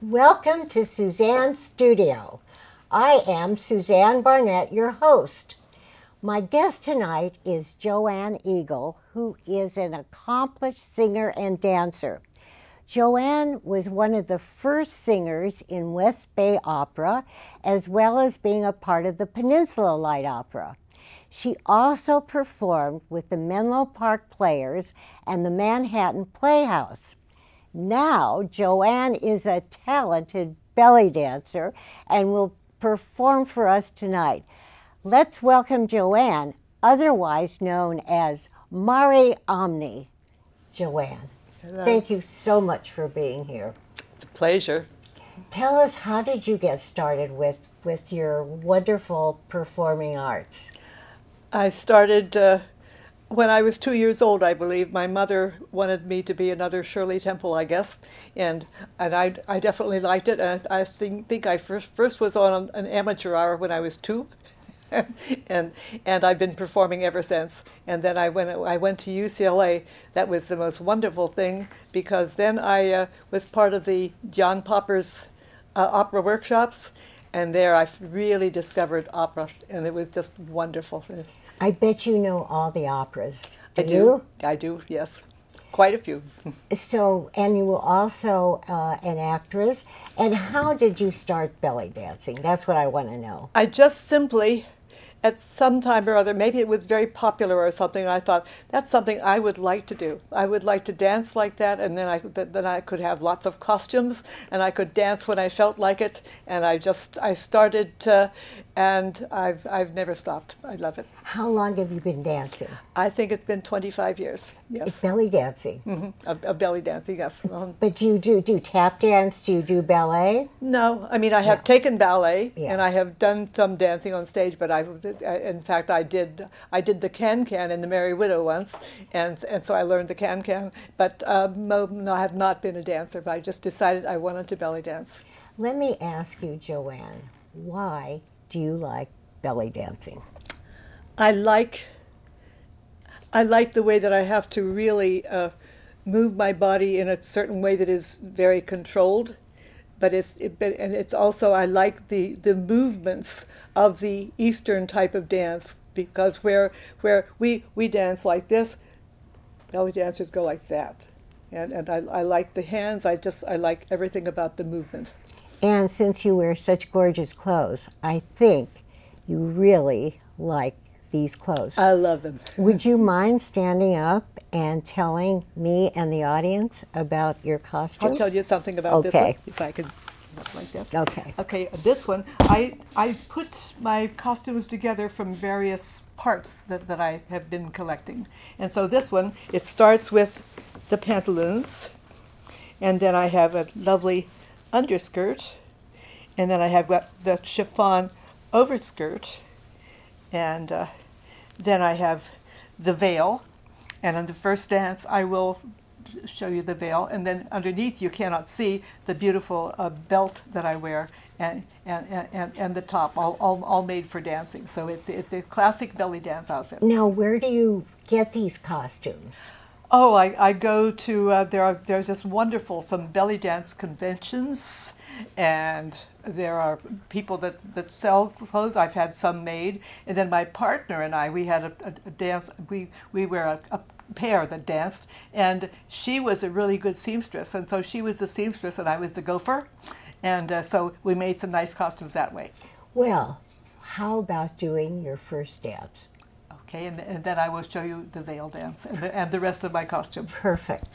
Welcome to Suzanne's studio. I am Suzanne Barnett, your host. My guest tonight is Joanne Eagle, who is an accomplished singer and dancer. Joanne was one of the first singers in West Bay Opera, as well as being a part of the Peninsula Light Opera. She also performed with the Menlo Park Players and the Manhattan Playhouse. Now, Joanne is a talented belly dancer and will perform for us tonight. Let's welcome Joanne, otherwise known as Mari Omni. Joanne, hello. Thank you so much for being here. It's a pleasure. Tell us, how did you get started with your wonderful performing arts? I started when I was 2 years old, I believe. My mother wanted me to be another Shirley Temple, I guess, and I definitely liked it. And I think I first was on an amateur hour when I was 2. and I've been performing ever since. And then I went to UCLA. That was the most wonderful thing, because then I was part of the John Popper's opera workshops, and there I really discovered opera, and it was just wonderful. I bet you know all the operas. I do, yes. Quite a few. So, and you were also an actress. And how did you start belly dancing? That's what I want to know. I just simply, at some time or other, maybe it was very popular or something, I thought, that's something I would like to do. I would like to dance like that, and then I could have lots of costumes, and I could dance when I felt like it. And I started, and I've never stopped. I love it. How long have you been dancing? I think it's been 25 years, yes. It's belly dancing? Mm-hmm. Of belly dancing, yes. But do you do tap dance? Do you do ballet? No, I mean, I have taken ballet, Yeah. and I have done some dancing on stage, but in fact, I did the can-can in the Merry Widow once, and so I learned the can-can, but no, I have not been a dancer, but I just decided I wanted to belly dance. Let me ask you, Joanne, why do you like belly dancing? I like the way that I have to really move my body in a certain way that is very controlled, but it's also, I like the movements of the Eastern type of dance, because where we dance like this, belly dancers go like that, and I like the hands. I like everything about the movement. And since you wear such gorgeous clothes, I think you really like these clothes. I love them. Would you mind standing up and telling me and the audience about your costume? I'll tell you something about this one, if I can look like this. Okay. Okay, this one, I put my costumes together from various parts that I have been collecting. And so this one, it starts with the pantaloons, and then I have a lovely underskirt, and then I have got the chiffon overskirt, and then I have the veil, and on the first dance I will show you the veil, and then underneath you cannot see the beautiful belt that I wear, and the top, all made for dancing. So it's a classic belly dance outfit. Now, where do you get these costumes? Oh, I go to, there's just wonderful, some belly dance conventions, and there are people that sell clothes. I've had some made, and then my partner and I, we had a dance, we were a pair that danced, and she was a really good seamstress, and so she was the seamstress and I was the gopher, and so we made some nice costumes that way. Well, how about doing your first dance? Okay, and then I will show you the veil dance and the rest of my costume. Perfect.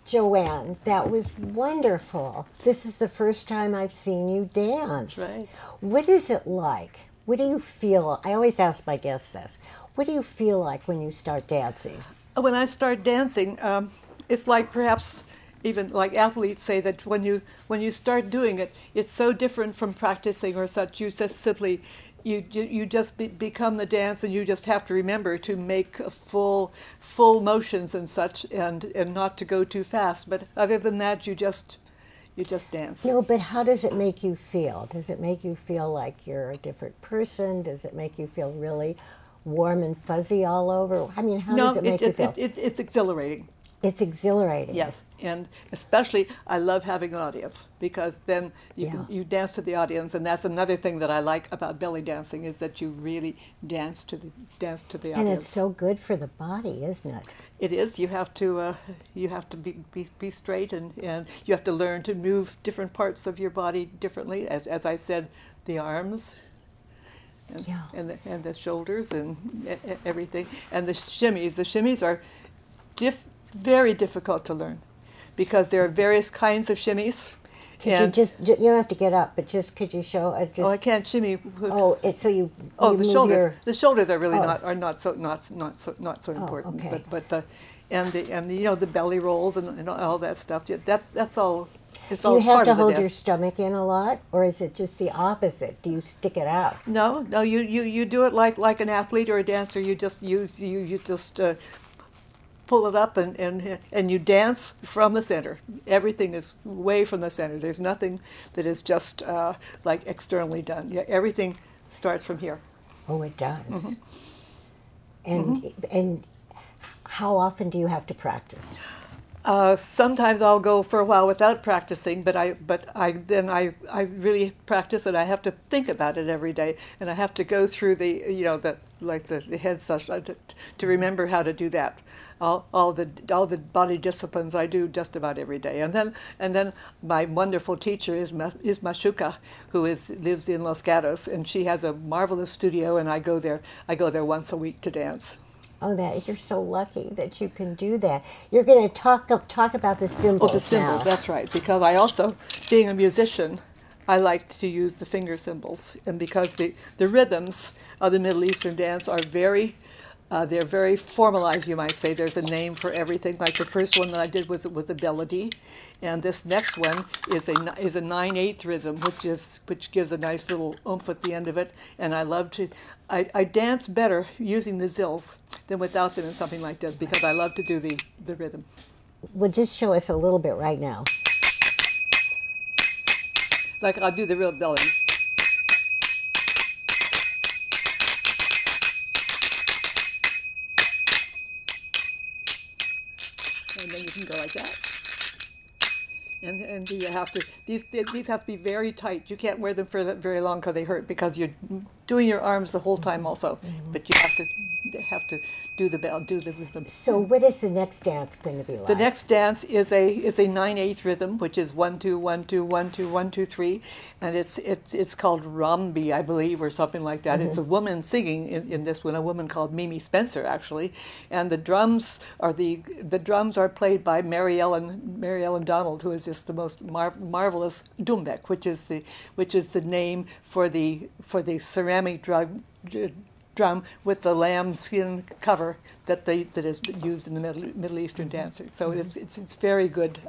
Joanne, that was wonderful. This is the first time I've seen you dance. That's right. What is it like? What do you feel? I always ask my guests this. What do you feel like when you start dancing? When I start dancing, it's like perhaps even like athletes say that when you start doing it, it's so different from practicing or such. You just simply you just become the dance, and you just have to remember to make a full motions and such, and not to go too fast. But other than that, you just dance. No, but how does it make you feel? Does it make you feel like you're a different person? Does it make you feel really warm and fuzzy all over? I mean, how does it make you feel? It's exhilarating. It's exhilarating. Yes, and especially I love having an audience, because then you dance to the audience, and that's another thing that I like about belly dancing, is that you really dance to the audience. And it's so good for the body, isn't it? It is. You have to be straight, and you have to learn to move different parts of your body differently. As I said, the arms. And the shoulders and everything, and the shimmies. The shimmies are very difficult to learn, because there are various kinds of shimmies. You don't have to get up, but could you show? I can't shimmy. So you the move shoulders. The shoulders are really not so important. Okay. But the belly rolls and all that stuff. That's all. It's do all you have part to of the hold dance. your stomach in a lot, or is it just the opposite? Do you stick it out? No. You do it like an athlete or a dancer. You just pull it up and you dance from the center. Everything is way from the center. There's nothing that is just like externally done. Yeah, everything starts from here. Oh, it does. Mm-hmm. And how often do you have to practice? Sometimes I'll go for a while without practicing, but I really practice, and I have to think about it every day, and I have to go through the head session to remember how to do that. All the body disciplines I do just about every day, and then my wonderful teacher is Mashuka, who lives in Los Gatos, and she has a marvelous studio, and I go there once a week to dance. Oh, you're so lucky that you can do that. You're going to talk about the symbols. Oh, the symbols, now. That's right. Because I also, being a musician, I like to use the finger symbols, and because the rhythms of the Middle Eastern dance are they're very formalized, you might say. There's a name for everything. Like the first one that I did was a melody, and this next one is a 9/8 rhythm, which gives a nice little oomph at the end of it. And I dance better using the zills than without them in something like this, because I love to do the rhythm. Well, just show us a little bit right now. Like I'll do the real belly. And then you can go like that. And you have to, these have to be very tight. You can't wear them for very long because they hurt, because you're doing your arms the whole time also. Mm-hmm. But you have to do the rhythm. So what is the next dance going to be like? The next dance is a 9/8 rhythm, which is 1 2 1 2 1 2 1 2 3, and it's called Rambi, I believe, or something like that. Mm-hmm. It's a woman singing in this one, a woman called Mimi Spencer, actually, and the drums are played by Mary Ellen Donald, who is just the most marvelous dumbek, which is the name for the ceramic drum with the lambskin cover that is used in the Middle Eastern dancers. So it's very good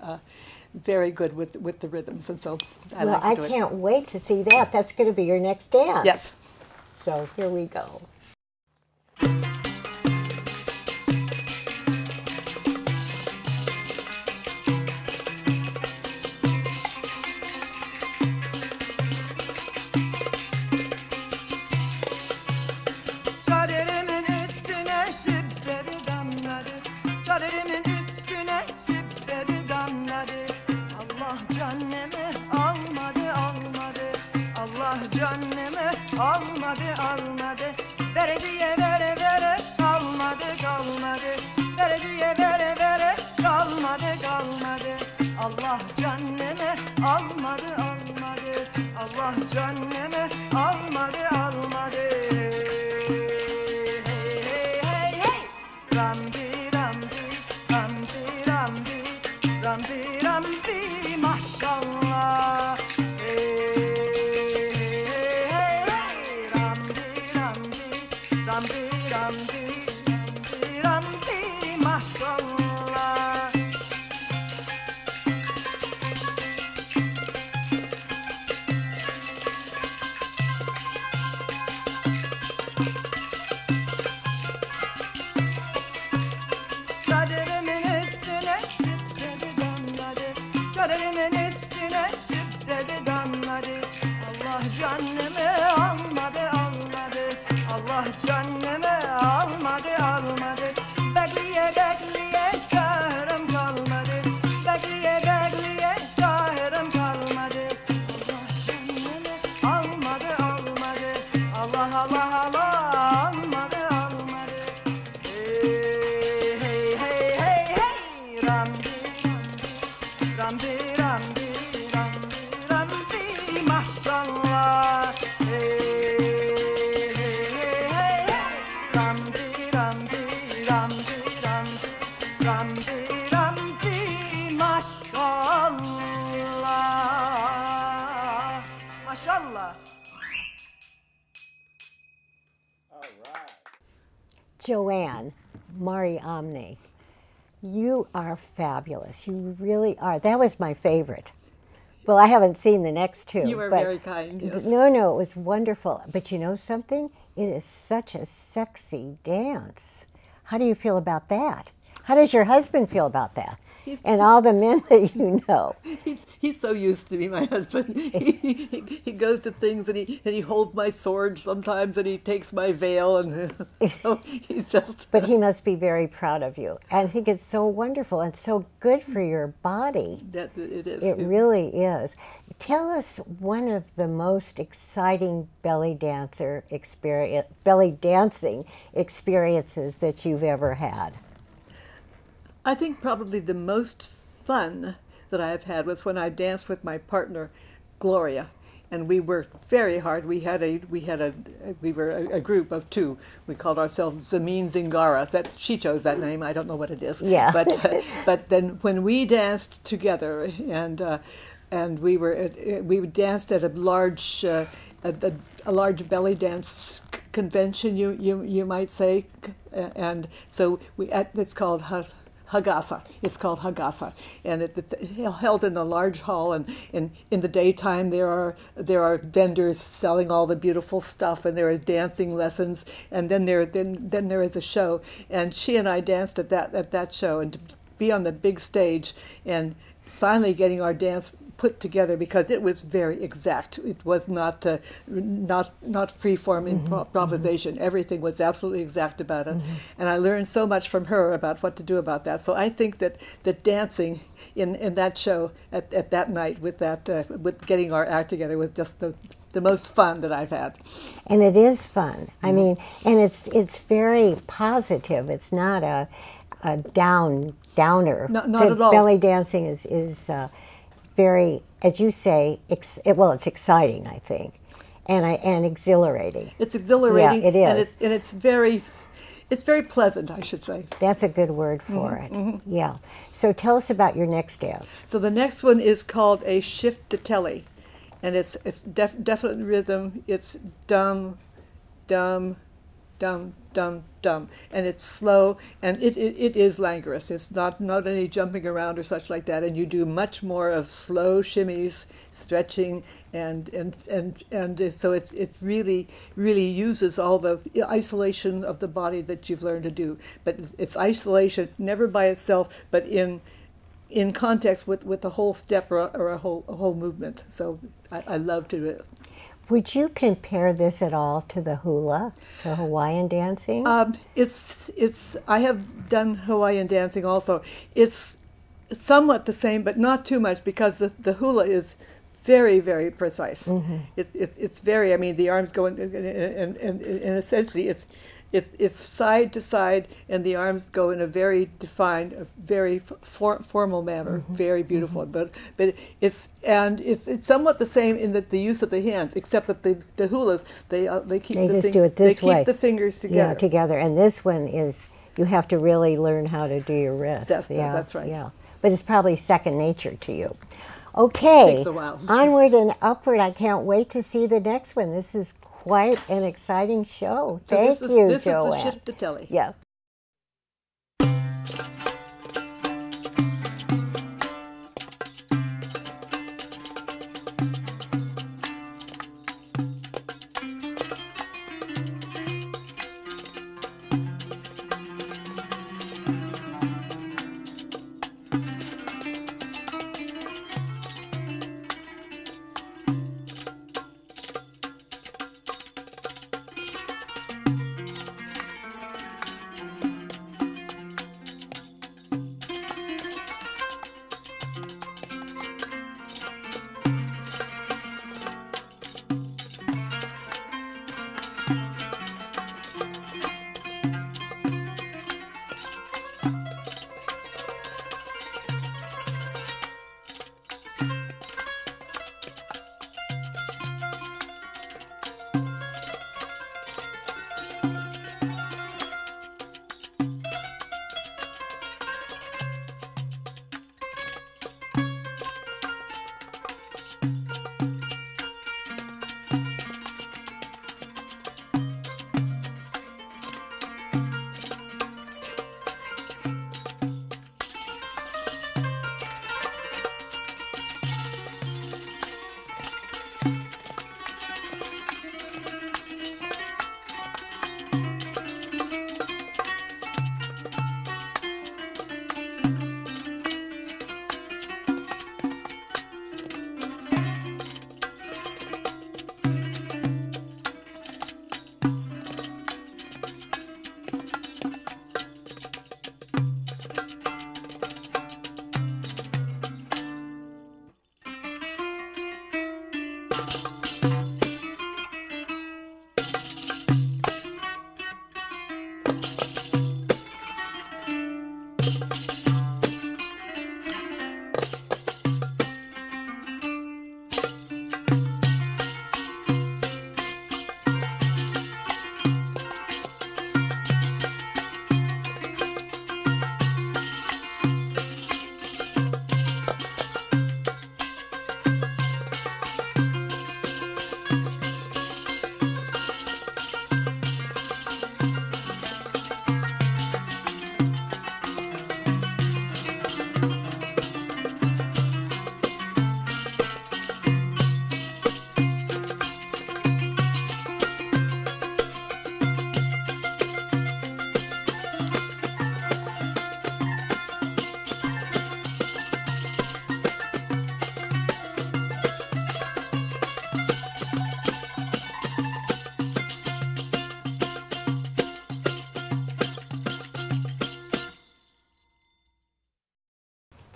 with the rhythms, and so I can't wait to see that. That's going to be your next dance. Yes. So here we go. Almadı veresiye vere kalmadı veresiye vere kalmadı Allah canneme almadı Allah canneme almadı hey Ramdi Rambi, rambi, rambi, rambi, mashallah. Çadırımın üstüne şiddeti damladı. Çadırımın üstüne şiddeti damladı. Allah canımı almadı, almadı. Allah canımı almadı, almadı. Bekliye bekliye sahırım kalmadı. Bekliye bekliye sahırım kalmadı. Allah canımı almadı, almadı. Allah Allah Allah almadı, almadı. Hey hey hey hey hey Rambi, Rambi, Rambi, Rambi, Rambi, maşallah. Hey hey hey hey hey Rambi, Rambi, Rambi, Rambi, Rambi, Rambi, maşallah. Maşallah. Joanne, Mari Omni, you are fabulous. You really are. That was my favorite. Well, I haven't seen the next two. You are but very kind. Yes. No, it was wonderful. But you know something? It is such a sexy dance. How do you feel about that? How does your husband feel about that? And all the men that you know. He's so used to me, my husband. He goes to things and he holds my sword sometimes and he takes my veil and so he's just. But he must be very proud of you. And I think it's so wonderful and so good for your body. That it is. It really is. Tell us one of the most exciting belly dancing experiences that you've ever had. I think probably the most fun that I've had was when I danced with my partner, Gloria, and we worked very hard. We were a group of two. We called ourselves Zameen Zingara. That she chose that name. I don't know what it is. Yeah. But then when we danced together and we danced at a large belly dance convention, you might say, and so it's called Hagasa. It's called Hagasa, and it's held in a large hall. And in the daytime, there are vendors selling all the beautiful stuff, and there is dancing lessons, and then there is a show. And she and I danced at that show, and to be on the big stage, and finally getting our dance put together because it was very exact. It was not free-form improvisation. Everything was absolutely exact about it. And I learned so much from her about what to do about that. So I think that dancing in that show at that night with getting our act together was just the most fun that I've had. And it is fun. I mean, and it's very positive. It's not a downer. Not at all. Belly dancing is very, as you say, it's exciting, I think, and exhilarating. It's exhilarating. Yeah, it is. And it's very pleasant, I should say. That's a good word for it. Yeah. So tell us about your next dance. So the next one is called a shift to telly, and it's definite rhythm. It's dum, dum, dum, dum, dum, and it's slow, and it is languorous. It's not any jumping around or such like that, and you do much more of slow shimmies, stretching, and so it really uses all the isolation of the body that you've learned to do. But it's isolation never by itself, but in context with a whole step or a whole movement. So I love to do it. Would you compare this at all to the hula, to Hawaiian dancing? It's. I have done Hawaiian dancing also. It's somewhat the same, but not too much because the hula is very, very precise. It's very. I mean, the arms go in, and essentially it's side to side, and the arms go in a very defined, very formal manner, very beautiful. But it's somewhat the same in that the use of the hands, except that the hulas they keep keep the fingers together. Yeah, together. And this one is you have to really learn how to do your wrists. That's right. Yeah, but it's probably second nature to you. Okay, takes a while. Onward and upward. I can't wait to see the next one. This is quite an exciting show. So Thank this you, is Joanne. the shift to telly. Yeah.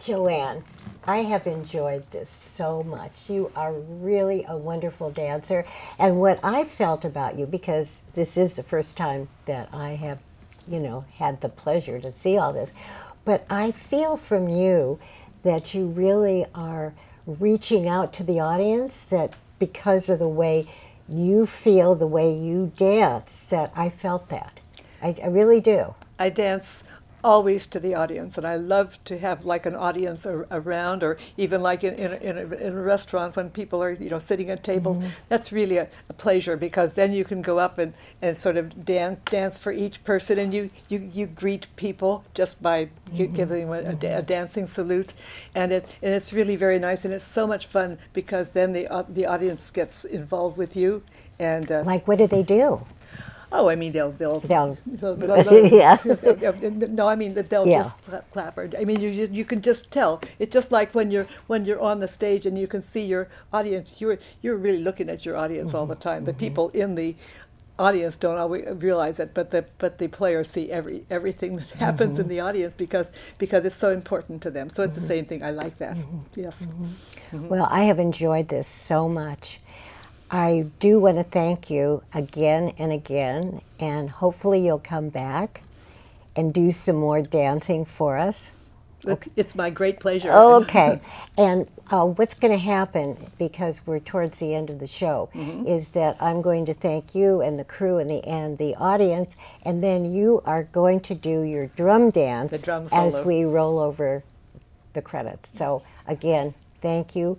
Joanne, I have enjoyed this so much. You are really a wonderful dancer. And what I felt about you, because this is the first time that I have, had the pleasure to see all this, but I feel from you that you really are reaching out to the audience, that because of the way you feel, the way you dance, that I felt that. I really do. I dance always to the audience, and I love to have like an audience around, or even like in a restaurant when people are sitting at tables. Mm-hmm. That's really a pleasure, because then you can go up and sort of dance for each person, and you greet people just by giving them a dancing salute, and it's really very nice, and it's so much fun, because then the audience gets involved with you. And like, what do they do? Oh, I mean, they'll yeah. No, I mean, they'll just clap. Or, I mean, you can just tell. It's just like when you're on the stage and you can see your audience. You're really looking at your audience all the time. The people in the audience don't always realize it, but the players see everything that happens in the audience, because it's so important to them. So it's the same thing. I like that. Yes. Well, I have enjoyed this so much. I do want to thank you again and again, and hopefully you'll come back and do some more dancing for us. It's my great pleasure. Okay. And what's going to happen, because we're towards the end of the show, is that I'm going to thank you and the crew and the audience, and then you are going to do your drum dance the drum solo as we roll over the credits. So again, thank you.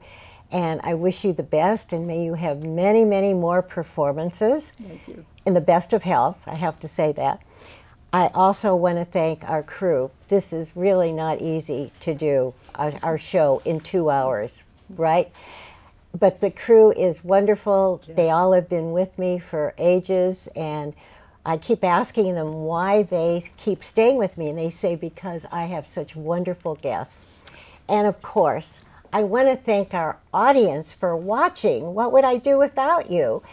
And I wish you the best, and may you have many, many more performances. Thank you. In the best of health, I have to say that. I also want to thank our crew. This is really not easy to do, our show in 2 hours, right? But the crew is wonderful. Yes. They all have been with me for ages, and I keep asking them why they keep staying with me, and they say because I have such wonderful guests. And of course, I want to thank our audience for watching. What would I do without you?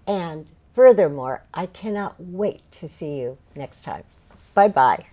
And furthermore, I cannot wait to see you next time. Bye-bye.